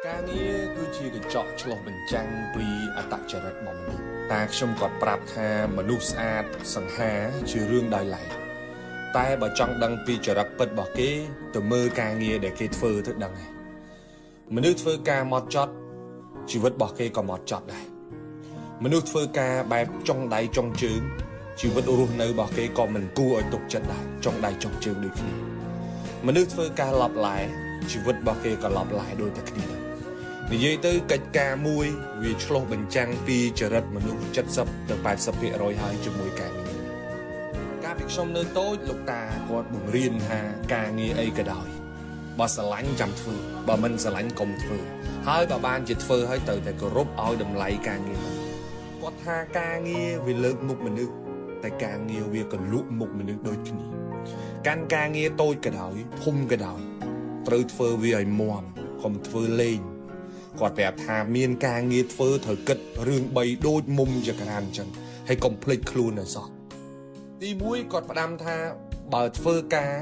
ការងារគឺជាកញ្ចក់ឆ្លុះបញ្ចាំងពីអត្តចរិតរបស់មនុស្សតាខ្ញុំគាត់ប្រាប់ថាមនុស្សស្អាតសង្ហាជារឿងដោយឡែកតែបើចង់ដឹងពីចរិតពិតរបស់គេទៅមើលការងារដែលគេធ្វើទៅដឹងហើយមនុស្សធ្វើការហ្មត់ចត់ជីវិតរបស់គេក៏ហ្មត់ចត់ដែរមនុស្សធ្វើការបែបចុងដៃចុងជើងជីវិតរស់នៅរបស់គេក៏មិនគួរឲ្យទុកចិត្តដែរចុងដៃចុងជើងដូចគ្នាមនុស្សធ្វើការឡប់ឡែជីវិតរបស់គេក៏ឡប់ឡែដូចតែគ្នាដែរនិយាយទៅកិច្ចការមួយវាឆ្លុះបញ្ចាំងពីចរិតមនុស្ស70ទៅ80%ហើយជាមួយការងារកាលពីខ្ញុំនៅតូចលោកតាគាត់បង្រៀនថាការងារអីក៏ដោយបើស្រឡាញ់ចាំធ្វើបើមិនស្រឡាញ់កុំធ្វើហើយបើបានជាធ្វើហើយត្រូវតែគោរពឲ្យតម្លៃការងារហ្នឹងគាត់ថាការងារវាលើកមុខមនុស្សតែការងារវាក៏លក់មុខមនុស្សដូចគ្នាកាន់ការងារតូចក៏ដោយធំក៏ដោយត្រូវធ្វើវាឲ្យមាំកុំធ្វើលេងគាត់ប្រាប់ថាមានការងារធ្វើត្រូវគិតរឿង3ដូចមុំចក្រានអញ្ចឹងហើយកុំភ្លេចខ្លួនឲ្យសោះទី1គាត់ផ្ដាំថាបើធ្វើការ